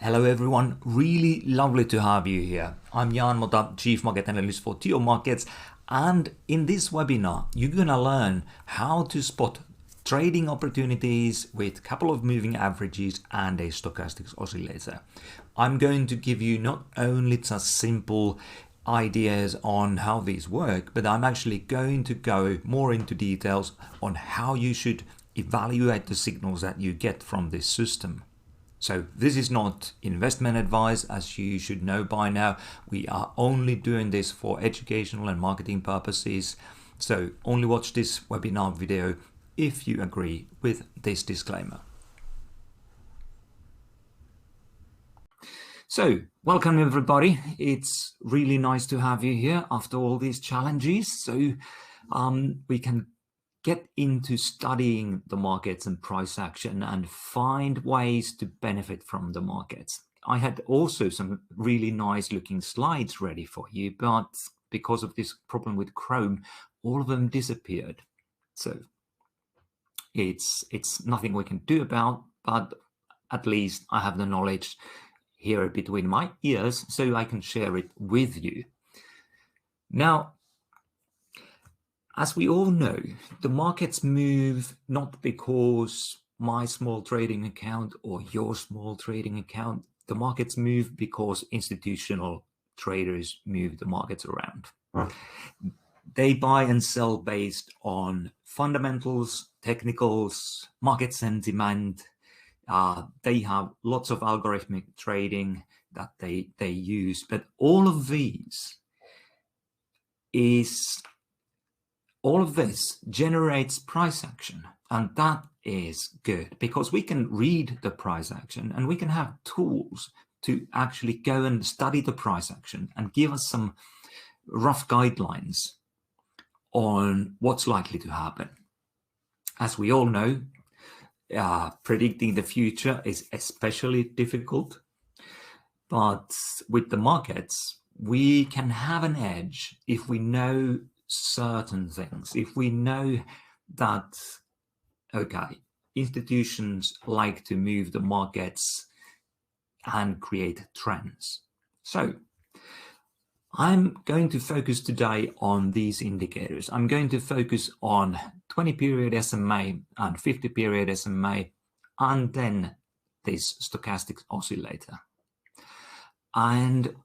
Hello everyone, really lovely to have you here. I'm 𝗿𝗵𝗶𝗴, Chief Market Analyst for TIOmarkets, and in this webinar you're gonna learn how to spot trading opportunities with a couple of moving averages and a stochastics oscillator. I'm going to give you not only just simple ideas on how these work, but I'm actually going to go more into details on how you should evaluate the signals that you get from this system. So this is not investment advice, as you should know by now. We are only doing this for educational and marketing purposes. So only watch this webinar video if you agree with this disclaimer. So welcome everybody. It's really nice to have you here after all these challenges. So we can get into studying the markets and price action and find ways to benefit from the markets. I had also some really nice looking slides ready for you, but because of this problem with Chrome, all of them disappeared. So it's nothing we can do about, but at least I have the knowledge here between my ears so I can share it with you. Now, as we all know, the markets move not because my small trading account or your small trading account. The markets move because institutional traders move the markets around. They buy and sell based on fundamentals, technicals, market sentiment. They have lots of algorithmic trading that they use, but all of this generates price action, and that is good because we can read the price action and we can have tools to actually go and study the price action and give us some rough guidelines on what's likely to happen. As we all know, predicting the future is especially difficult, but with the markets, we can have an edge if we know certain things. If we know that, okay, institutions like to move the markets and create trends. So I'm going to focus today on these indicators. I'm going to focus on 20-period SMA and 50-period SMA, and then this stochastic oscillator. And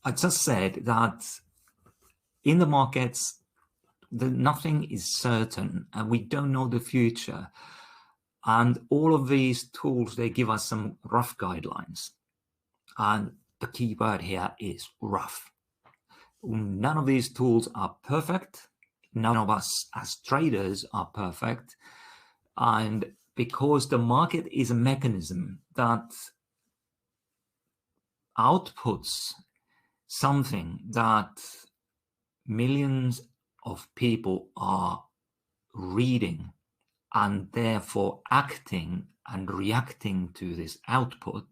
I just said that in the markets, nothing is certain and we don't know the future. And all of these tools, they give us some rough guidelines. And the key word here is rough. None of these tools are perfect. None of us as traders are perfect. And because the market is a mechanism that outputs something that millions of people are reading and therefore acting and reacting to this output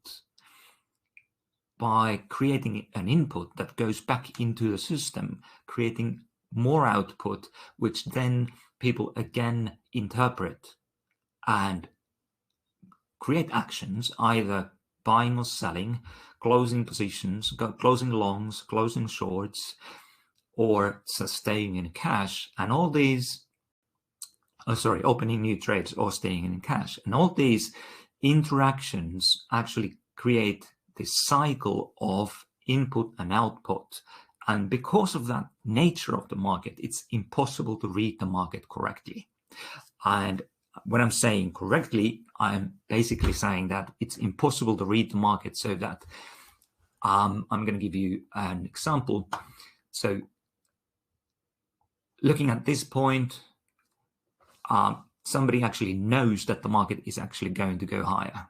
by creating an input that goes back into the system, creating more output, which then people again interpret and create actions, either buying or selling, closing positions, closing longs, closing shorts, or staying in cash, and all these, opening new trades or staying in cash. And all these interactions actually create this cycle of input and output. And because of that nature of the market, it's impossible to read the market correctly. And when I'm saying correctly, I'm basically saying that it's impossible to read the market, so that I'm going to give you an example. So looking at this point, somebody actually knows that the market is actually going to go higher.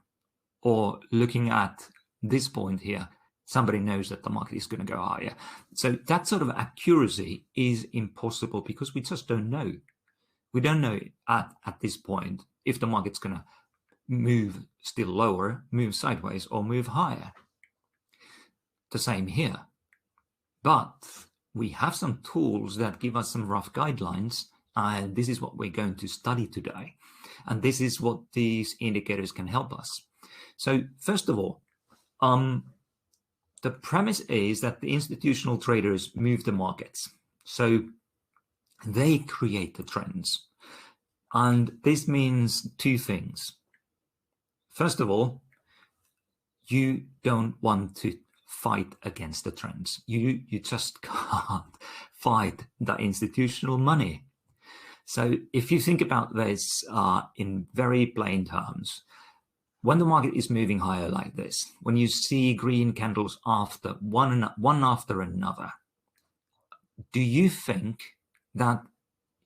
Or looking at this point here, somebody knows that the market is going to go higher. So that sort of accuracy is impossible because we just don't know. We don't know at this point if the market's going to move still lower, move sideways, or move higher. The same here. But we have some tools that give us some rough guidelines, and this is what we're going to study today. And this is what these indicators can help us. So first of all, the premise is that the institutional traders move the markets. So they create the trends. And this means two things. First of all, you don't want to fight against the trends. You just can't fight the institutional money. So if you think about this in very plain terms, when the market is moving higher like this, when you see green candles after one after another, do you think that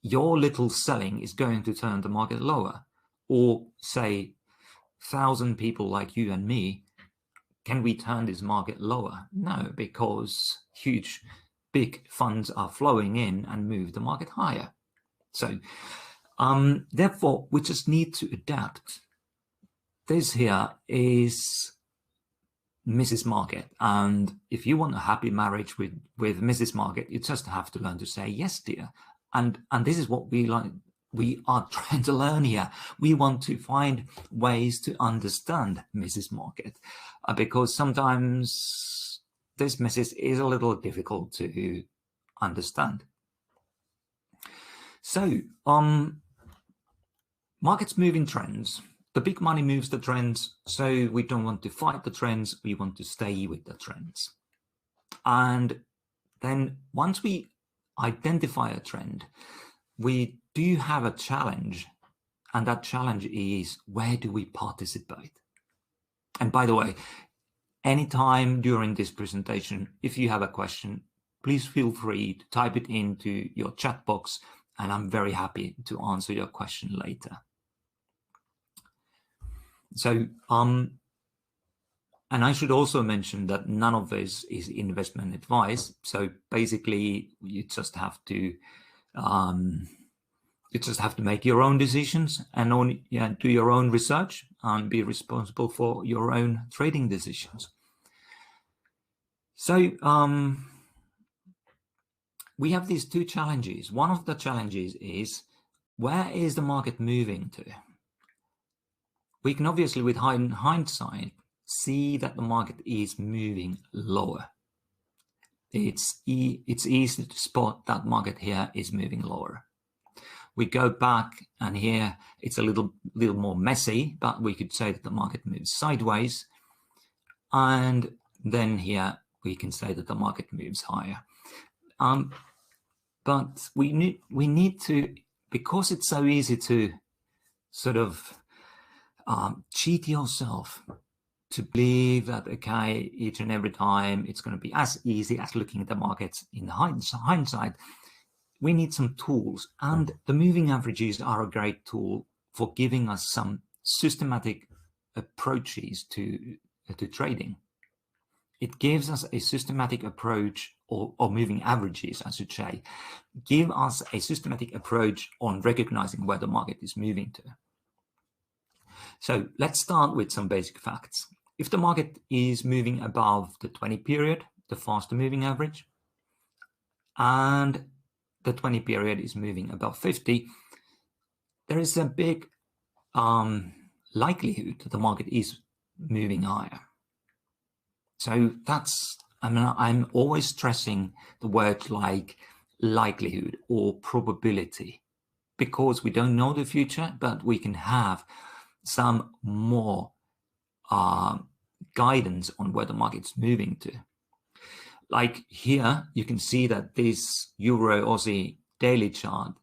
your little selling is going to turn the market lower? Or say 1,000 people like you and me, can we turn this market lower? No, because huge, big funds are flowing in and move the market higher. So therefore, we just need to adapt. This here is Mrs. Market, and if you want a happy marriage with Mrs. Market, you just have to learn to say yes, dear. And this is what we are trying to learn here. We want to find ways to understand Mrs. Market, because sometimes this Mrs. is a little difficult to understand. So markets moving trends. The big money moves the trends, so we don't want to fight the trends, we want to stay with the trends. And then once we identify a trend, we do have a challenge, and that challenge is, where do we participate? And by the way, anytime during this presentation, if you have a question, please feel free to type it into your chat box, and I'm very happy to answer your question later. So, and I should also mention that none of this is investment advice. So basically, you just have to make your own decisions and do your own research and be responsible for your own trading decisions. So we have these two challenges. One of the challenges is, where is the market moving to? We can obviously, with hindsight, see that the market is moving lower. It's easy to spot that market here is moving lower. We go back, and here it's a little more messy, but we could say that the market moves sideways. And then here we can say that the market moves higher. But we need to, because it's so easy to sort of cheat yourself to believe that, okay, each and every time it's going to be as easy as looking at the markets in hindsight. We need some tools, and the moving averages are a great tool for giving us some systematic approaches to trading. It gives us a systematic approach, or moving averages, I should say, give us a systematic approach on recognizing where the market is moving to. So let's start with some basic facts. If the market is moving above the 20 period, the faster moving average, and the 20 period is moving above 50, there is a big likelihood that the market is moving higher. So that's, I'm always stressing the words like likelihood or probability, because we don't know the future, but we can have some more guidance on where the market's moving to. Like here, you can see that this Euro-Aussie daily chart,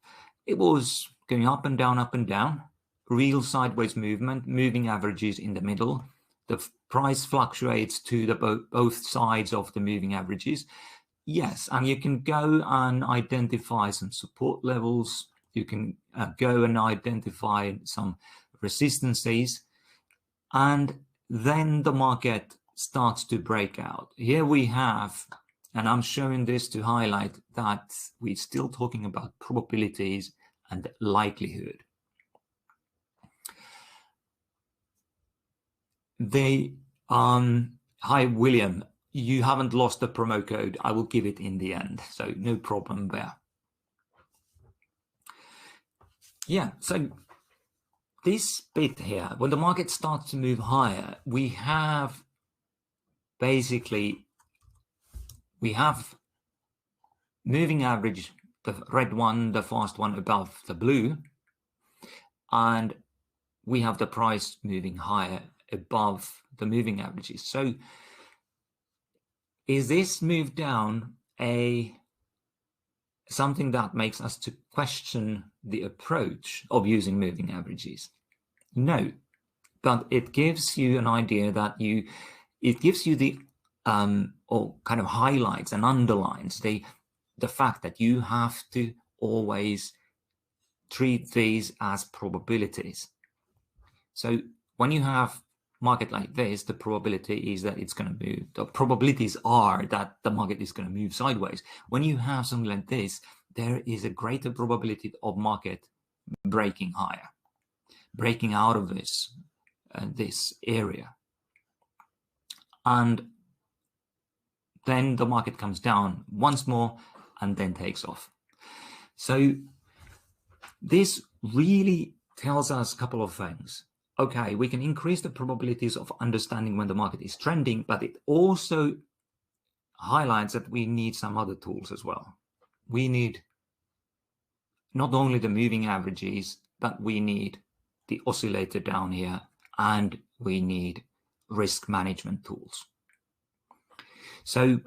it was going up and down, real sideways movement, moving averages in the middle. The price fluctuates to the both sides of the moving averages. Yes, and you can go and identify some support levels. You can go and identify some resistances, and then the market starts to break out. Here we have, and I'm showing this to highlight that we're still talking about probabilities and likelihood. Hi William, you haven't lost the promo code. I will give it in the end, so no problem there. Yeah, so this bit here, when the market starts to move higher, we have basically we have moving average, the red one, the fast one above the blue, and we have the price moving higher above the moving averages. So is this move down something that makes us to question the approach of using moving averages? No, but it gives you an idea that it gives you the or kind of highlights and underlines the fact that you have to always treat these as probabilities. So when you have market like this, the probability is that it's going to move. The probabilities are that the market is going to move sideways. When you have something like this, there is a greater probability of market breaking higher, breaking out of this area, and then the market comes down once more and then takes off. So this really tells us a couple of things. Okay, we can increase the probabilities of understanding when the market is trending, but it also highlights that we need some other tools as well. We need not only the moving averages, but we need the oscillator down here, and we need risk management tools. So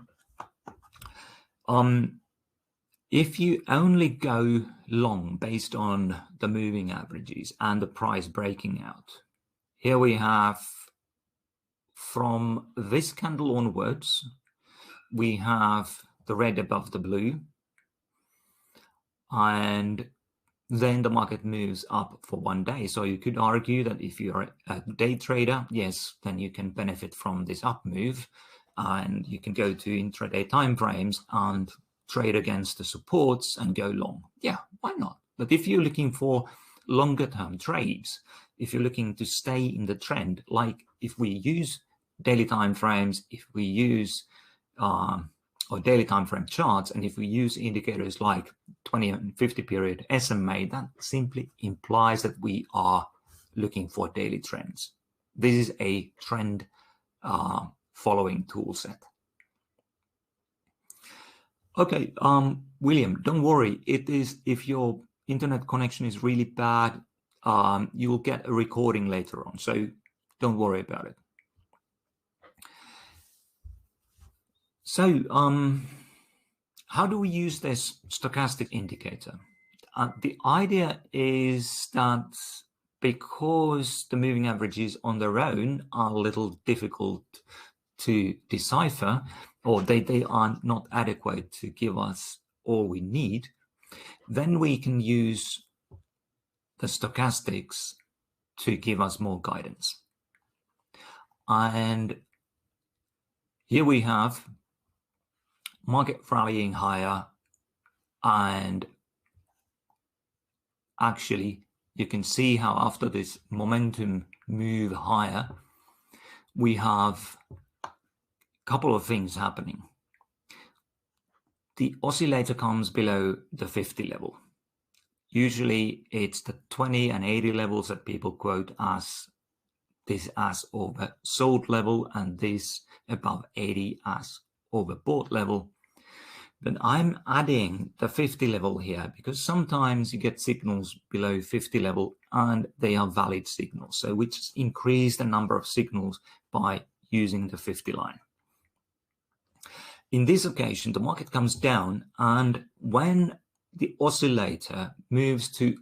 if you only go long based on the moving averages and the price breaking out, here we have from this candle onwards, we have the red above the blue, and then the market moves up for one day. So you could argue that if you're a day trader, yes, then you can benefit from this up move, and you can go to intraday timeframes and trade against the supports and go long. Yeah, why not? But if you're looking for longer term trades, if you're looking to stay in the trend, like if we use daily timeframes, if we use or daily timeframe charts, and if we use indicators like 20 and 50 period SMA, that simply implies that we are looking for daily trends. This is a trend following tool set. Okay, William, don't worry. It is, if your internet connection is really bad, you will get a recording later on, so don't worry about it. So how do we use this stochastic indicator? The idea is that because the moving averages on their own are a little difficult to decipher, or they are not adequate to give us all we need, then we can use the stochastics to give us more guidance. And here we have market rallying higher, and actually you can see how after this momentum move higher, we have a couple of things happening. The oscillator comes below the 50 level. Usually it's the 20 and 80 levels that people quote as this as oversold level, and this above 80 as overbought level. But I'm adding the 50 level here because sometimes you get signals below 50 level and they are valid signals. So we just increase the number of signals by using the 50 line. In this occasion, the market comes down, and when the oscillator moves to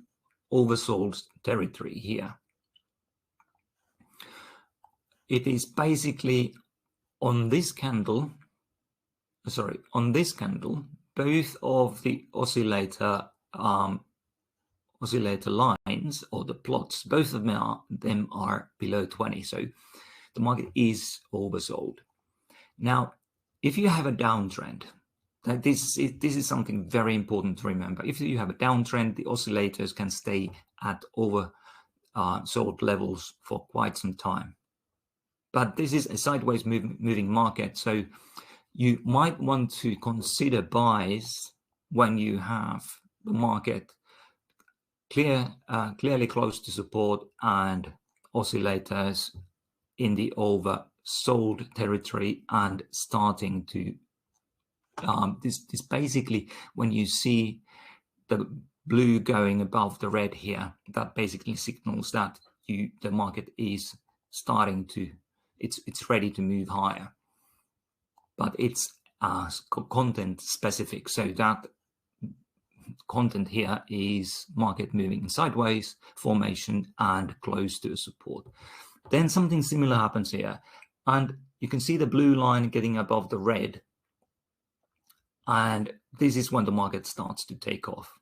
oversold territory here, it is basically on this candle, both of the oscillator lines, or the plots, both of them are below 20. So the market is oversold. Now, if you have a downtrend, this is something very important to remember. If you have a downtrend, the oscillators can stay at oversold levels for quite some time. But this is a sideways moving market, so you might want to consider buys when you have the market clearly close to support and oscillators in the over sold territory and starting to this basically, when you see the blue going above the red here, that basically signals that the market is starting to, it's ready to move higher, but it's content specific. So that content here is market moving sideways, formation, and close to a support. Then something similar happens here, and you can see the blue line getting above the red, and this is when the market starts to take off.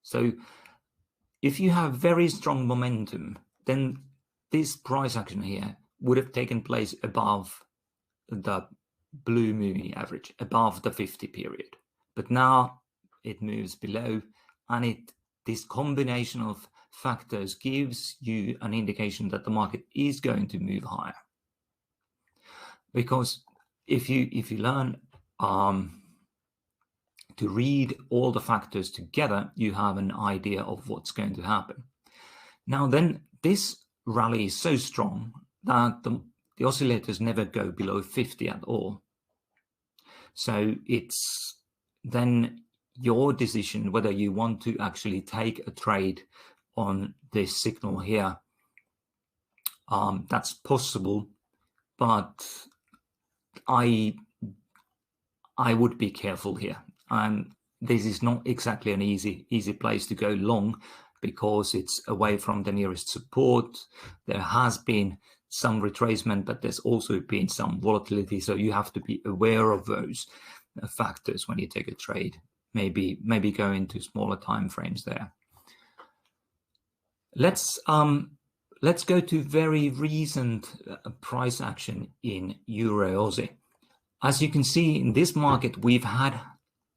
So if you have very strong momentum, then this price action here would have taken place above the blue moving average, above the 50 period. But now it moves below, and this combination of factors gives you an indication that the market is going to move higher. Because if you learn to read all the factors together, you have an idea of what's going to happen. Now then, this rally is so strong that the oscillators never go below 50 at all. So it's then your decision whether you want to actually take a trade on this signal here. That's possible, but I would be careful here. And this is not exactly an easy place to go long, because it's away from the nearest support. There has been some retracement, but there's also been some volatility. So you have to be aware of those factors when you take a trade. Maybe go into smaller time frames there. Let's go to very recent price action in Euro Aussie. As you can see in this market, we've had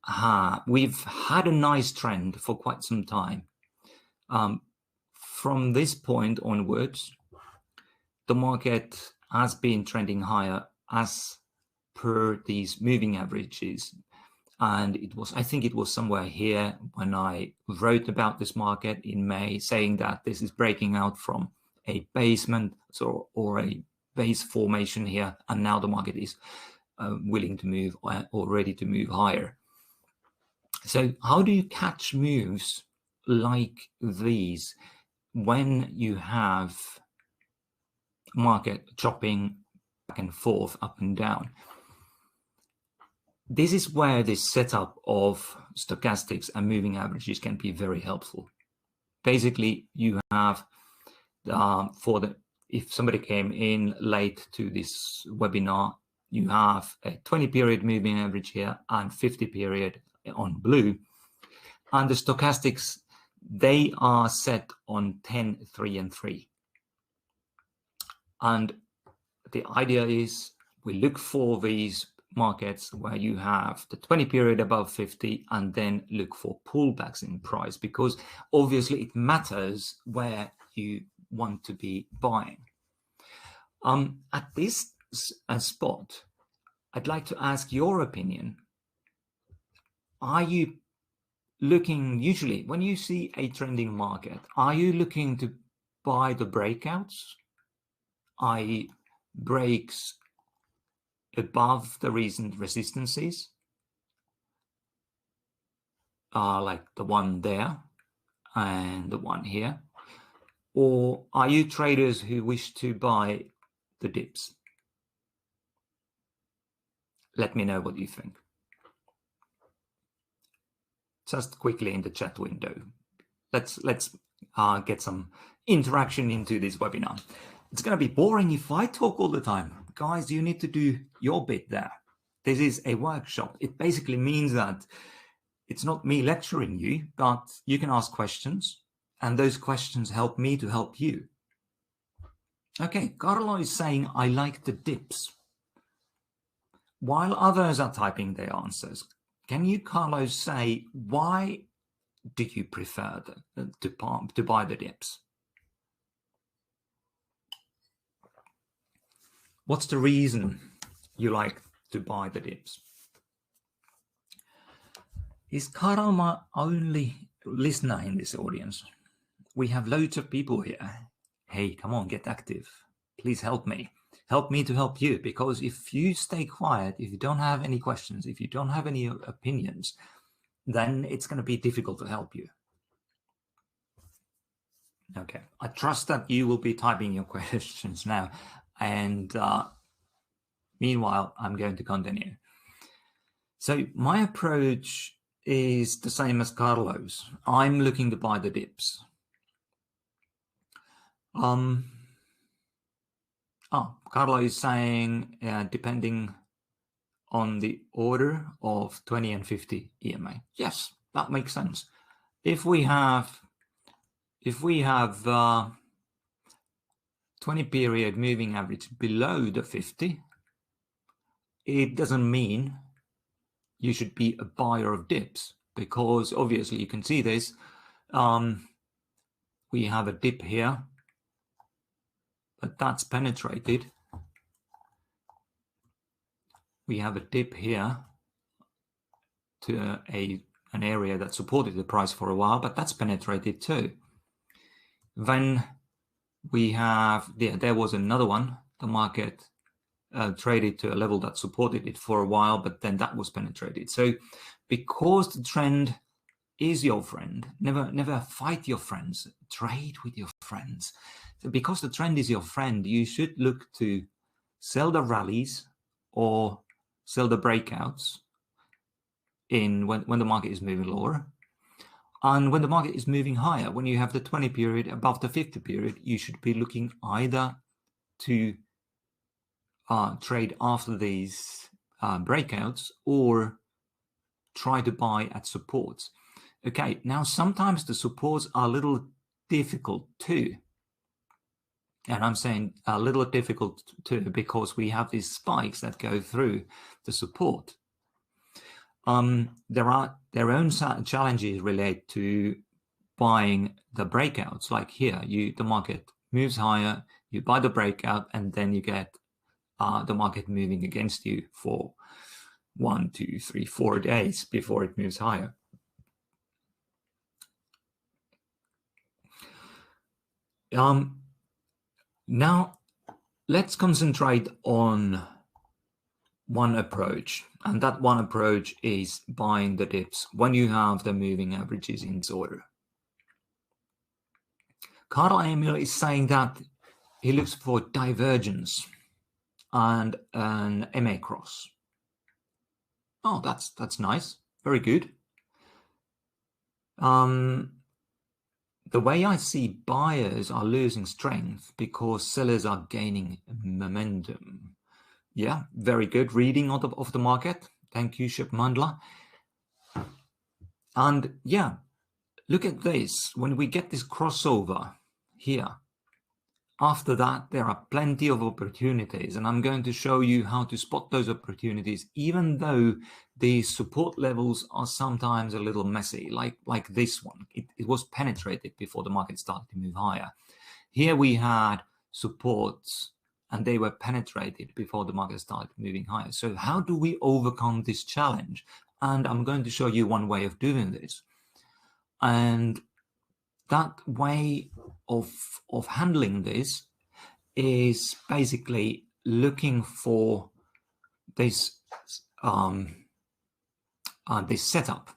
a nice trend for quite some time. From this point onwards, the market has been trending higher as per these moving averages. And I think it was somewhere here when I wrote about this market in May, saying that this is breaking out from a basement or a base formation here. And now the market is willing to move or ready to move higher. So how do you catch moves like these when you have market chopping back and forth, up and down? This is where this setup of stochastics and moving averages can be very helpful. Basically, you have if somebody came in late to this webinar, you have a 20 period moving average here and 50 period on blue, and the stochastics, they are set on 10, 3, and 3. And the idea is we look for these markets where you have the 20 period above 50 and then look for pullbacks in price, because obviously it matters where you want to be buying. At this spot, I'd like to ask your opinion. Are you looking, usually when you see a trending market, are you looking to buy the breakouts, i.e. breaks above the recent resistances, like the one there and the one here? Or are you traders who wish to buy the dips? Let me know what you think. Just quickly in the chat window. Let's get some interaction into this webinar. It's going to be boring if I talk all the time. Guys, you need to do your bit there. This is a workshop. It basically means that it's not me lecturing you, but you can ask questions, and those questions help me to help you. Okay, Carlo is saying, I like the dips. While others are typing their answers, can you, Carlo, say why do you prefer to buy the dips? What's the reason you like to buy the dips? Is Carl my only listener in this audience? We have loads of people here. Hey, come on, get active. Please help me. help me to help you, because if you stay quiet, if you don't have any questions, if you don't have any opinions, then it's going to be difficult to help you. Okay, I trust that you will be typing your questions now, and meanwhile, I'm going to continue. So my approach is the same as Carlo's. I'm looking to buy the dips. Carlo is saying, depending on the order of 20 and 50 EMA. Yes, that makes sense. If we have 20 period moving average below the 50, it doesn't mean you should be a buyer of dips, because obviously you can see this. We have a dip here, but that's penetrated. We have a dip here to an area that supported the price for a while, but that's penetrated too. Then we have, there was another one. The market traded to a level that supported it for a while, but then that was penetrated. So because the trend is your friend, never fight your friends, trade with your friends. So because the trend is your friend, you should look to sell the rallies or sell the breakouts when the market is moving lower. And when the market is moving higher, when you have the 20 period above the 50 period, you should be looking either to trade after these breakouts or try to buy at supports. Okay, now sometimes the supports are a little difficult too. And I'm saying a little difficult too because we have these spikes that go through the support. There are their own challenges related to buying the breakouts. Like here, the market moves higher, you buy the breakout, and then you get the market moving against you for 1, 2, 3, 4 days before it moves higher. Now, let's concentrate on one approach, and that one approach is buying the dips when you have the moving averages in order. Carl Emil is saying that he looks for divergence and an MA cross. Oh, that's nice. Very good. The way I see buyers are losing strength because sellers are gaining momentum. Yeah, very good reading of the market. Thank you, 𝗿𝗵𝗃𝗄𝗃. And yeah, look at this. When we get this crossover here, after that, there are plenty of opportunities, and I'm going to show you how to spot those opportunities, even though the support levels are sometimes a little messy, like this one. It was penetrated before the market started to move higher. Here we had supports, and they were penetrated before the market started moving higher. So how do we overcome this challenge? And I'm going to show you one way of doing this. And that way of handling this is basically looking for this this setup.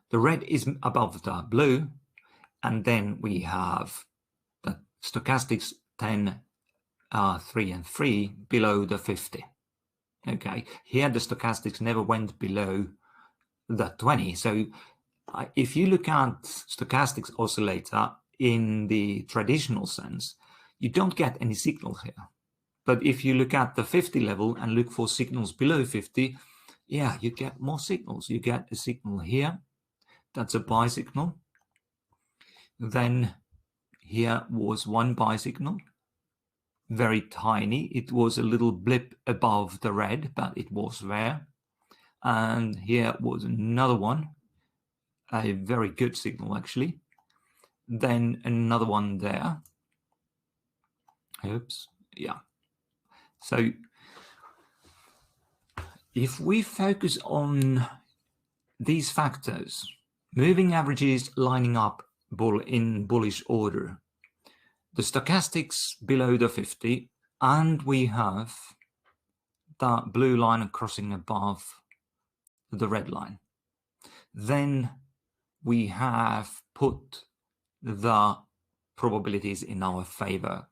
The red is above the blue, and then we have the stochastics 10, 3, and 3 below the 50. Okay, here the stochastics never went below the 20. So if you look at stochastics oscillator in the traditional sense, you don't get any signals here. But if you look at the 50 level and look for signals below 50, yeah, you get more signals. You get a signal here. That's a buy signal. Then here was one buy signal. Very tiny. It was a little blip above the red, but it was there. And here was another one. A very good signal, actually. Then another one there. Oops. Yeah. So if we focus on these factors, moving averages lining up in bullish order, the stochastics below the 50 and we have that blue line crossing above the red line. Then we have put the probabilities in our favor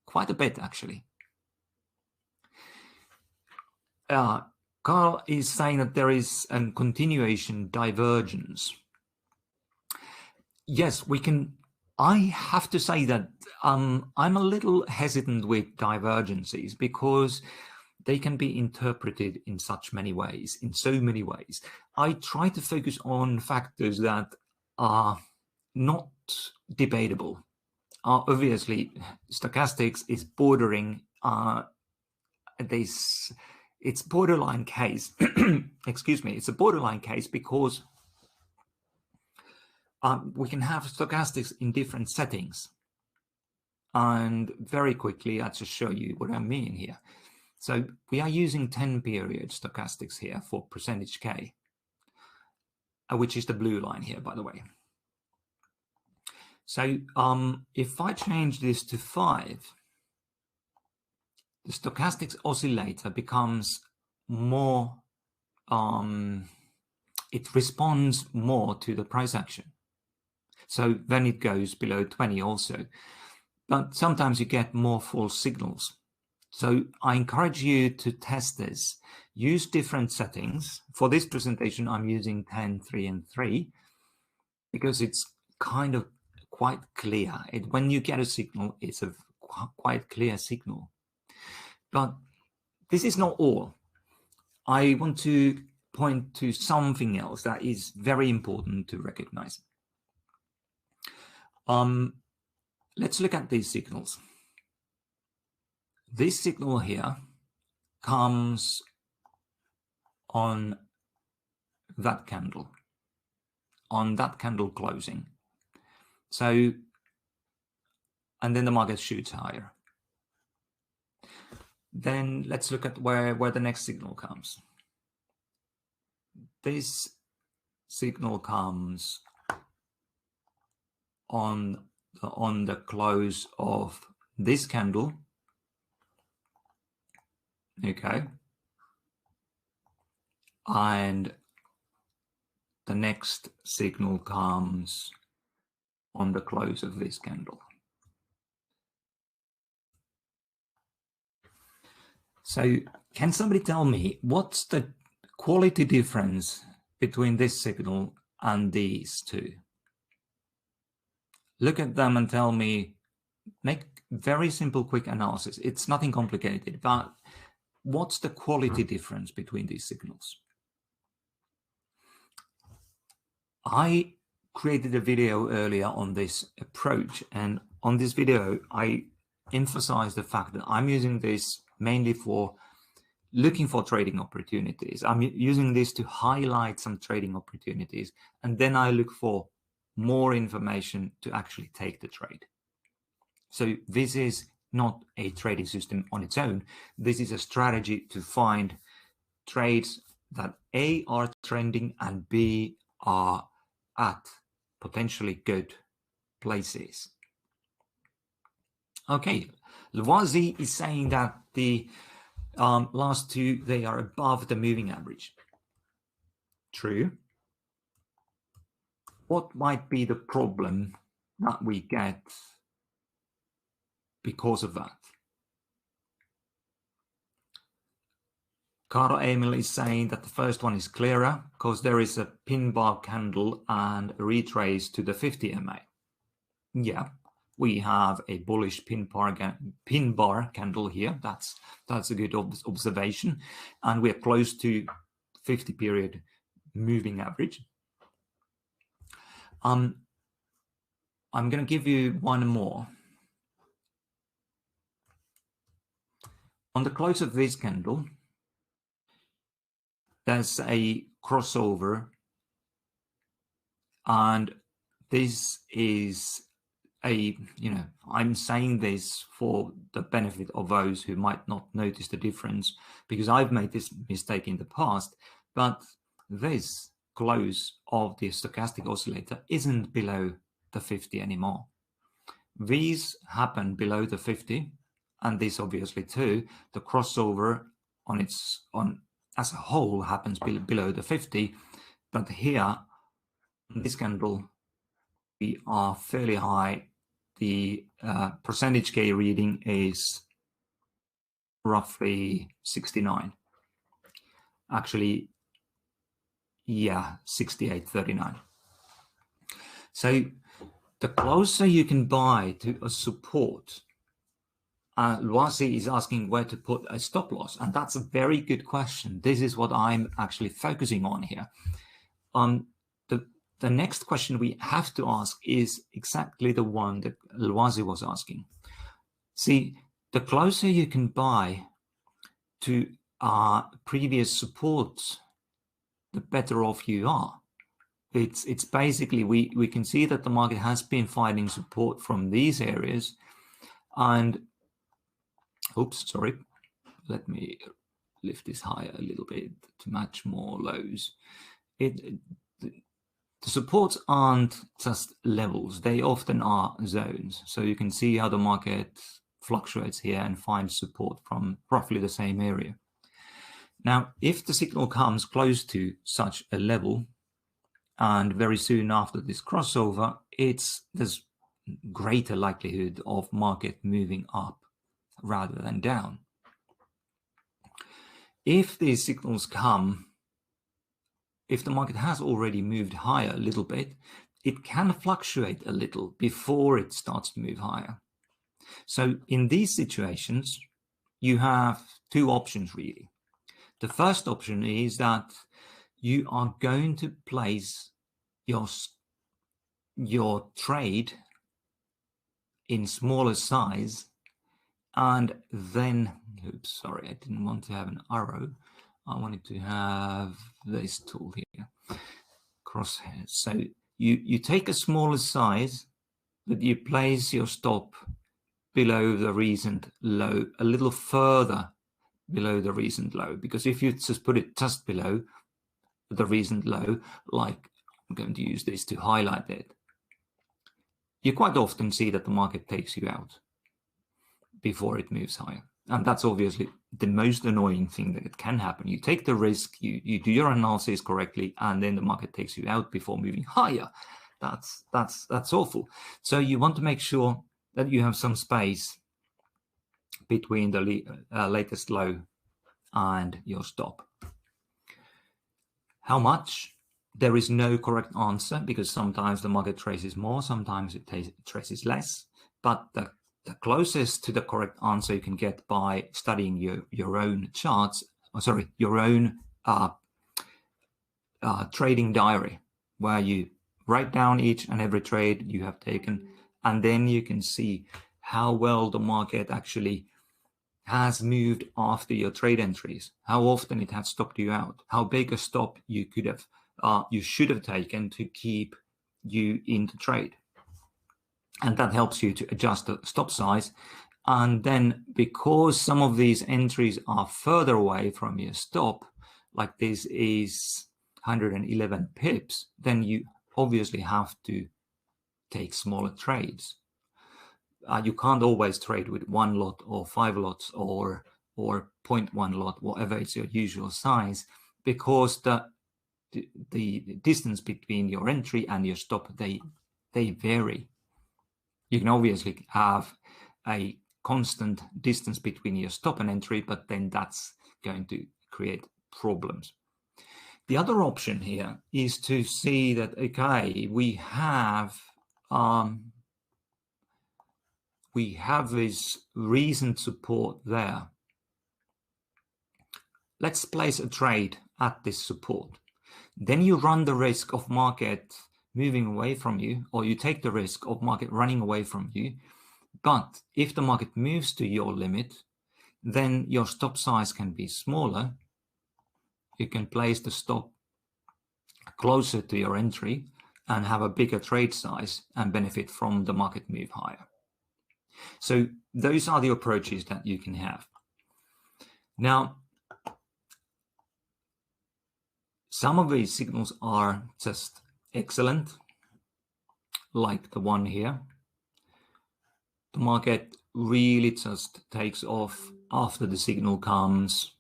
quite a bit, actually. Carl is saying that there is a continuation divergence. Yes, we can. I have to say that I'm a little hesitant with divergences because they can be interpreted in such many ways, in so many ways. I try to focus on factors that are not debatable. Obviously, stochastics is bordering this. It's borderline case. Excuse me. It's a borderline case because we can have stochastics in different settings. And very quickly, I'll just show you what I mean here. So we are using 10-period stochastics here for percentage K, which is the blue line here, by the way. So if I change this to 5, the stochastics oscillator becomes more, it responds more to the price action. So then it goes below 20 also. But sometimes you get more false signals. So I encourage you to test this. Use different settings. For this presentation, I'm using 10, 3, and 3 because it's kind of quite clear. When you get a signal, it's a quite clear signal. But this is not all. I want to point to something else that is very important to recognize. Let's look at these signals. This signal here comes on that candle closing. So, and then the market shoots higher. Then let's look at where the next signal comes. This signal comes on the close of this candle. Okay. And the next signal comes on the close of this candle. So can somebody tell me what's the quality difference between this signal and these two? Look at them and tell me, make very simple, quick analysis. It's nothing complicated, but what's the quality difference between these signals? I created a video earlier on this approach, and on this video, I emphasize the fact that I'm using this mainly for looking for trading opportunities. I'm using this to highlight some trading opportunities, and then I look for more information to actually take the trade. So this is not a trading system on its own. This is a strategy to find trades that A, are trending, and B, are at potentially good places. Okay, 𝗿𝗏𝘁𝗃𝗀 is saying that the last two, they are above the moving average. True. What might be the problem that we get because of that? 𝗿𝗏𝘁𝗃𝗀𝗀 is saying that the first one is clearer because there is a pin bar candle and a retrace to the 50 MA. Yeah, we have a bullish pin bar candle here. That's a good observation, and we're close to 50-period moving average. I'm going to give you one more. On the close of this candle, there's a crossover, and this is a, I'm saying this for the benefit of those who might not notice the difference, because I've made this mistake in the past, but this close of the stochastic oscillator isn't below the 50 anymore. These happen below the 50, and this obviously too, the crossover as a whole happens below the 50, but here in this candle we are fairly high. The percentage K reading is roughly 69. Actually, yeah, 68.39. So the closer you can buy to a support, 𝗿𝗏𝘁𝗃𝗏 is asking where to put a stop loss, and that's a very good question. This is what I'm actually focusing on here. The next question we have to ask is exactly the one that 𝗿𝗏𝘁𝗃𝗏 was asking. See, the closer you can buy to previous supports, the better off you are. It's basically, we can see that the market has been finding support from these areas, and oops, sorry, let me lift this higher a little bit to match more lows. The supports aren't just levels, they often are zones. So you can see how the market fluctuates here and finds support from roughly the same area. Now, if the signal comes close to such a level, and very soon after this crossover, there's greater likelihood of market moving up rather than down. If these signals come, if the market has already moved higher a little bit, it can fluctuate a little before it starts to move higher. So in these situations, you have two options really. The first option is that you are going to place your trade in smaller size, and then, oops, sorry, I didn't want to have an arrow. I wanted to have this tool here, crosshairs. So you take a smaller size, but you place your stop below the recent low, a little further below the recent low, because if you just put it just below the recent low, like I'm going to use this to highlight it, you quite often see that the market takes you out before it moves higher. And that's obviously the most annoying thing that can happen. You take the risk, you do your analysis correctly, and then the market takes you out before moving higher. That's awful. So you want to make sure that you have some space between the latest low and your stop. How much? There is no correct answer, because sometimes the market traces more, sometimes it traces less. But the closest to the correct answer you can get by studying your own charts, your own trading diary, where you write down each and every trade you have taken, and then you can see how well the market actually has moved after your trade entries, how often it has stopped you out, how big a stop you could have, you should have taken to keep you in the trade. And that helps you to adjust the stop size. And then because some of these entries are further away from your stop, like this is 111 pips, then you obviously have to take smaller trades. You can't always trade with 1 lot or 5 lots or 0.1 lot, whatever is your usual size, because the distance between your entry and your stop, they vary. You can obviously have a constant distance between your stop and entry, but then that's going to create problems. The other option here is to see that, okay, we have this recent support there. Let's place a trade at this support. Then you run the risk of market moving away from you, or you take the risk of market running away from you. But if the market moves to your limit, then your stop size can be smaller. You can place the stop closer to your entry and have a bigger trade size and benefit from the market move higher. So those are the approaches that you can have. Now, some of these signals are just excellent, like the one here. The market really just takes off after the signal comes.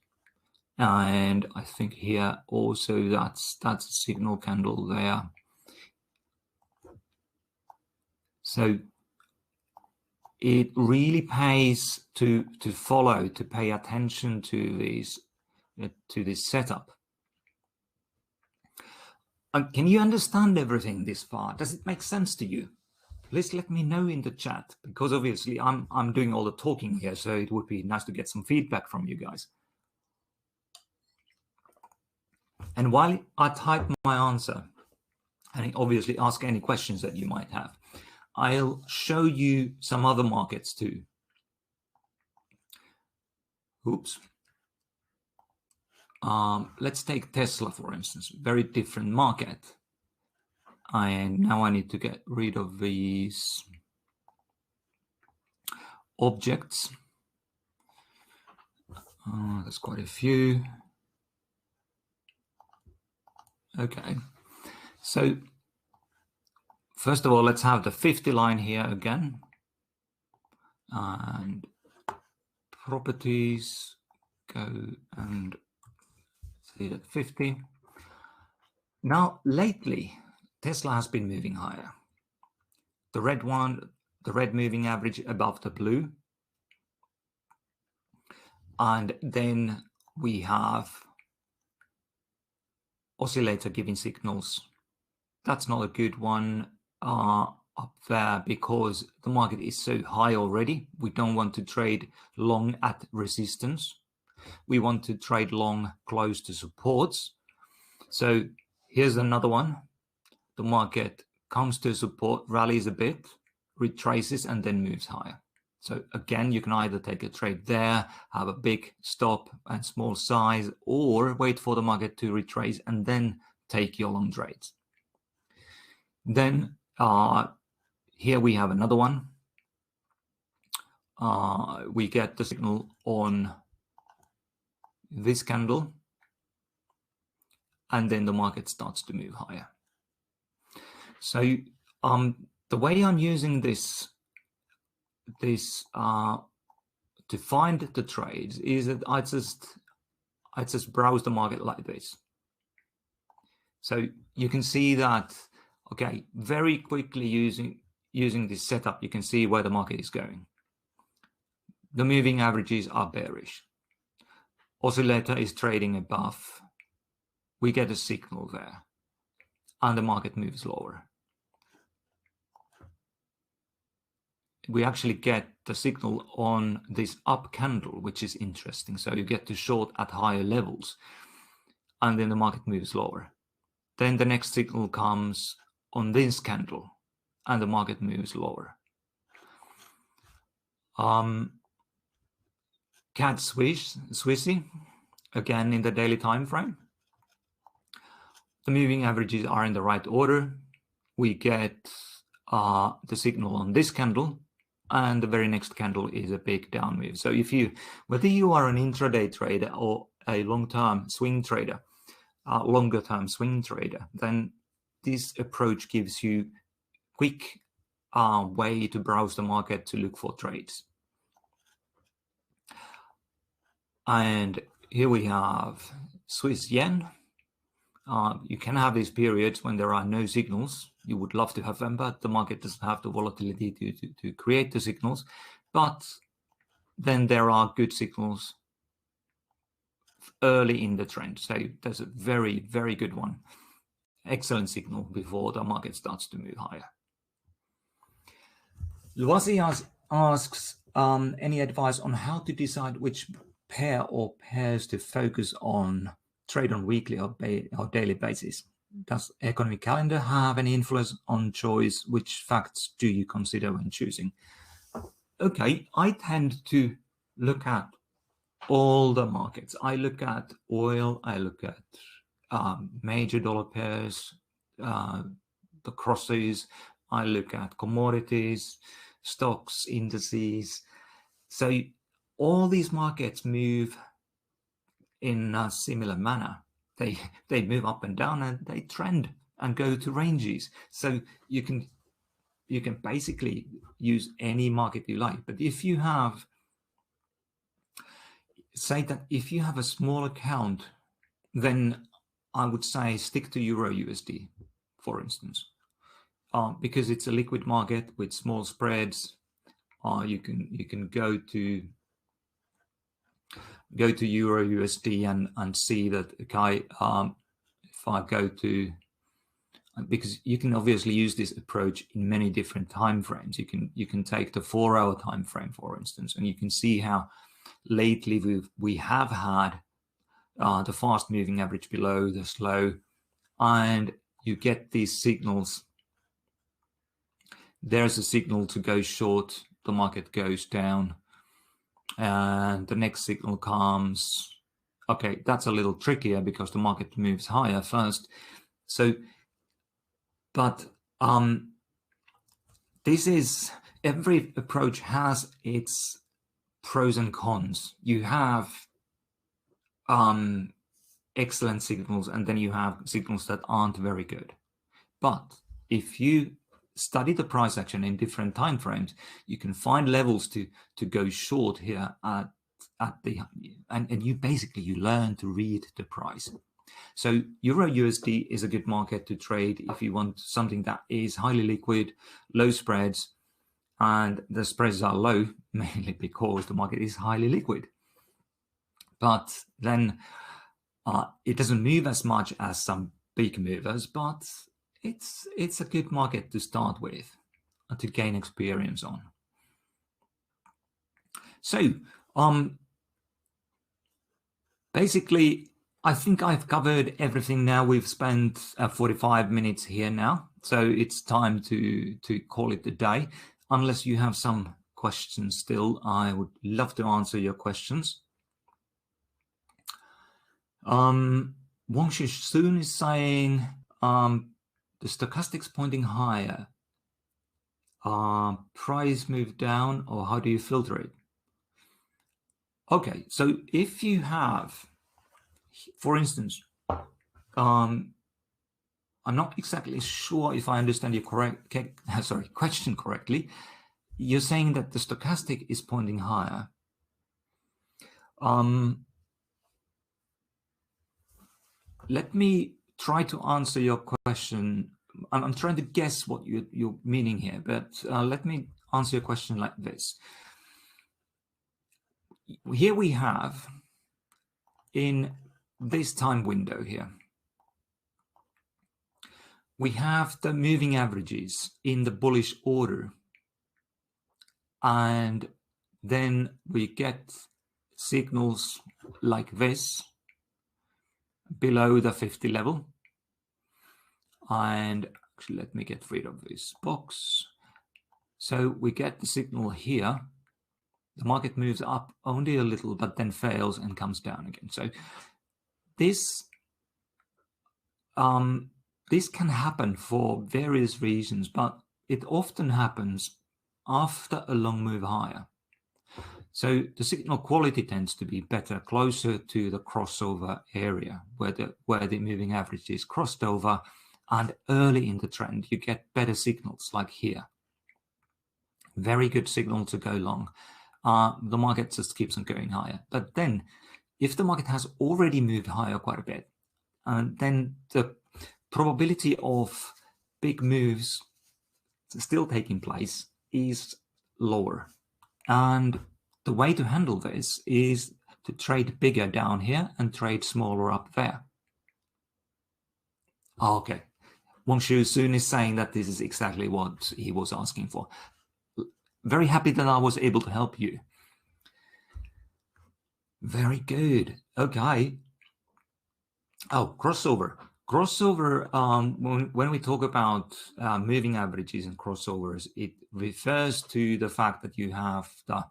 And I think here also that's a signal candle there. So it really pays to follow, to pay attention to this setup. Can you understand everything this far? Does it make sense to you? Please let me know in the chat, because obviously I'm doing all the talking here, so it would be nice to get some feedback from you guys. And while I type my answer, and obviously ask any questions that you might have, I'll show you some other markets too. Oops. Let's take Tesla, for instance, very different market. And now I need to get rid of these objects. There's quite a few. Okay, so first of all, let's have the 50 line here again. And properties, go and see that 50. Now, lately, Tesla has been moving higher. The red one, the red moving average above the blue. And then we have oscillator giving signals. That's not a good one up there because the market is so high already. We don't want to trade long at resistance. We want to trade long close to supports. So here's another one. The market comes to support, rallies a bit, retraces, and then moves higher. So again, you can either take a trade there, have a big stop and small size, or wait for the market to retrace and then take your long trades. Then here we have another one. We get the signal on this candle, and then the market starts to move higher. So the way I'm using this to find the trades is that I just browse the market like this. So you can see that, okay, very quickly using this setup, you can see where the market is going. The moving averages are bearish. Oscillator is trading above. We get a signal there, and the market moves lower. We actually get the signal on this up candle, which is interesting. So you get to short at higher levels, and then the market moves lower. Then the next signal comes on this candle, and the market moves lower. 𝗿𝗵𝗁𝘃𝗁𝘁, again in the daily time frame. The moving averages are in the right order. We get the signal on this candle, and the very next candle is a big down move. So whether you are an intraday trader or a long-term swing trader, longer-term swing trader, then this approach gives you quick way to browse the market to look for trades. And here we have Swiss yen. You can have these periods when there are no signals. You would love to have them, but the market doesn't have the volatility to create the signals. But then there are good signals early in the trend. So there's a very, very good one. Excellent signal before the market starts to move higher. 𝗿𝗏𝘁 asks any advice on how to decide which pair or pairs to focus on, trade on weekly or daily basis? Does economic calendar have any influence on choice? Which facts do you consider when choosing? Okay, I tend to look at all the markets. I look at oil, I look at major dollar pairs, the crosses, I look at commodities, stocks, indices. So all these markets move in a similar manner. They move up and down, and they trend and go to ranges. So you can you can basically use any market you like. But if you have, say that if you have a small account, then I would say stick to Euro USD, for instance, because it's a liquid market with small spreads. You can go to Euro USD and see that, okay, if I go to, because you can obviously use this approach in many different time frames. You can take the 4-hour time frame, for instance, and you can see how lately we have had the fast moving average below the slow, and you get these signals. There's a signal to go short, the market goes down, and the next signal comes. Okay, that's a little trickier because the market moves higher first. So, but this is, every approach has its pros and cons. You have excellent signals, and then you have signals that aren't very good. But if you study the price action in different time frames, you can find levels to go short here at the, and you basically, you learn to read the price. So Euro USD is a good market to trade if you want something that is highly liquid, low spreads, and the spreads are low mainly because the market is highly liquid. But then it doesn't move as much as some big movers, but it's a good market to start with and to gain experience on. So basically, I think I've covered everything now. We've spent 45 minutes here now, so it's time to call it a day. Unless you have some questions still, I would love to answer your questions. 𝗿𝗲𝘃𝗃𝗀𝗁 soon is saying the stochastics pointing higher. Price move down, or how do you filter it? Okay, so if you have, for instance, I'm not exactly sure if I understand your question correctly. You're saying that the stochastic is pointing higher. Let me try to answer your question. I'm trying to guess what you're meaning here, but let me answer your question like this. Here we have, in this time window here, we have the moving averages in the bullish order, and then we get signals like this below the 50 level. And actually, let me get rid of this box. So we get the signal here. The market moves up only a little, but then fails and comes down again. So this can happen for various reasons, but it often happens after a long move higher. So the signal quality tends to be better closer to the crossover area where the moving average is crossed over, and early in the trend you get better signals like here. Very good signal to go long. The market just keeps on going higher. But then if the market has already moved higher quite a bit, and then the probability of big moves still taking place is lower. And the way to handle this is to trade bigger down here and trade smaller up there. Okay, 𝗿𝗲𝘃𝗃𝗀𝗁 soon is saying that this is exactly what he was asking for. Very happy that I was able to help you. Very good. Okay. Oh, crossover. Crossover, when we talk about moving averages and crossovers, it refers to the fact that you have the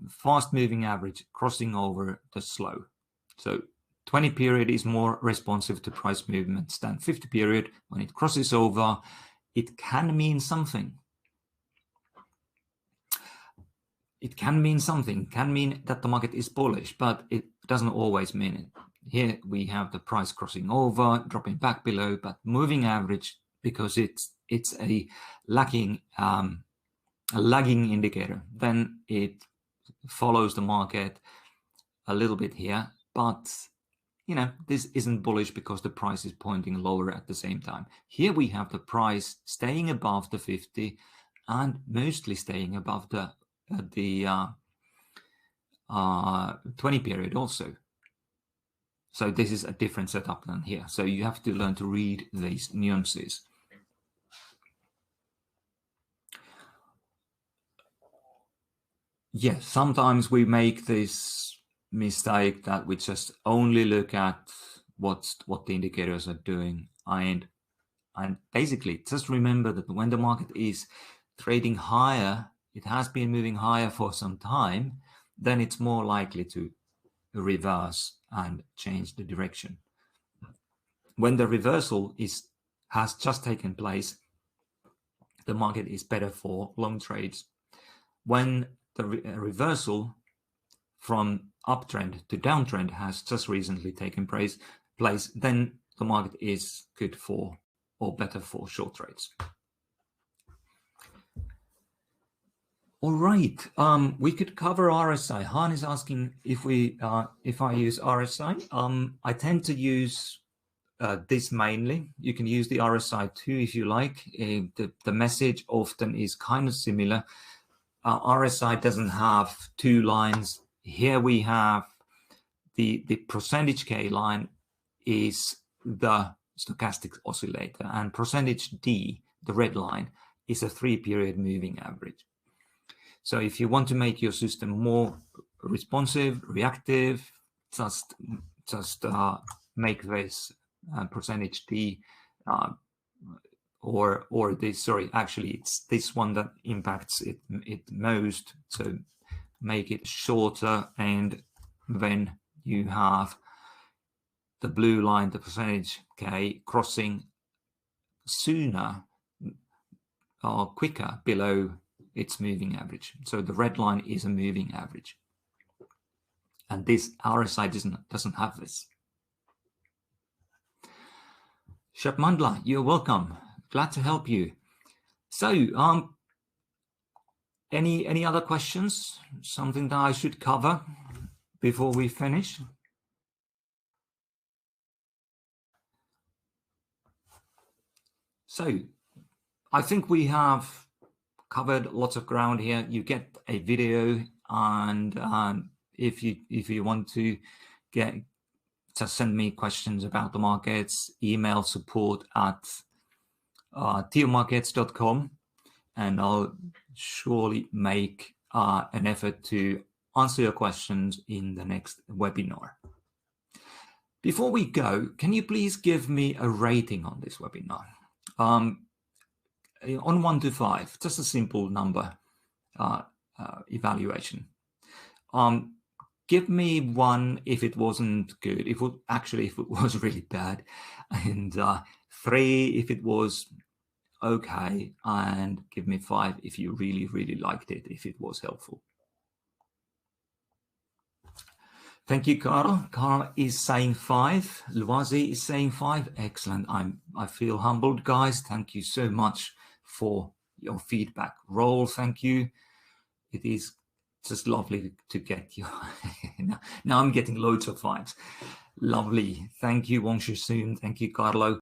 fast moving average crossing over the slow. So 20 period is more responsive to price movements than 50 period. When it crosses over, it can mean something. It can mean something, can mean that the market is bullish, but it doesn't always mean it. Here we have the price crossing over, dropping back below, but moving average, because it's it's a lagging indicator. Then it follows the market a little bit here, but you know, this isn't bullish because the price is pointing lower at the same time. Here we have the price staying above the 50 and mostly staying above the 20 period also. So this is a different setup than here. So you have to learn to read these nuances. Yes, sometimes we make this mistake that we just only look at what the indicators are doing, and basically just remember that when the market is trading higher, it has been moving higher for some time, then it's more likely to reverse and change the direction. When the reversal has just taken place, the market is better for long trades. When the reversal from uptrend to downtrend has just recently taken place, then the market is good for, or better for, short trades. All right, we could cover RSI. Han is asking if I use RSI. I tend to use this mainly. You can use the RSI too if you like. The message often is kind of similar. RSI doesn't have two lines. Here we have the percentage K line is the stochastic oscillator, and percentage D, the red line, is a 3-period moving average. So if you want to make your system more responsive, reactive, just make this percentage D or this, sorry, actually it's this one that impacts it most. So make it shorter, and then you have the blue line, the percentage K, crossing sooner or quicker below its moving average. So the red line is a moving average, and this RSI doesn't have this. 𝗿𝗵𝗲𝘁𝗶𝗹, you're welcome. Glad to help you. So, any other questions? Something that I should cover before we finish? So, I think we have covered lots of ground here. You get a video, and if you want to just send me questions about the markets, email support@TIOmarkets.com, and I'll surely make an effort to answer your questions in the next webinar. Before we go, can you please give me a rating on this webinar? On 1 to 5, just a simple number evaluation. Give me 1 if it wasn't good, if it was really bad, and 3 if it was okay, and give me 5 if you really, really liked it, if it was helpful. Thank you, Carl. Carl is saying 5. 𝗿𝗏𝘁𝗶𝗹 is saying 5. Excellent. I feel humbled, guys. Thank you so much for your feedback. Roll, thank you. It is just lovely to get you. Now I'm getting loads of 5s. Lovely. Thank you, Wong Shi Soon. Thank you, Carlo.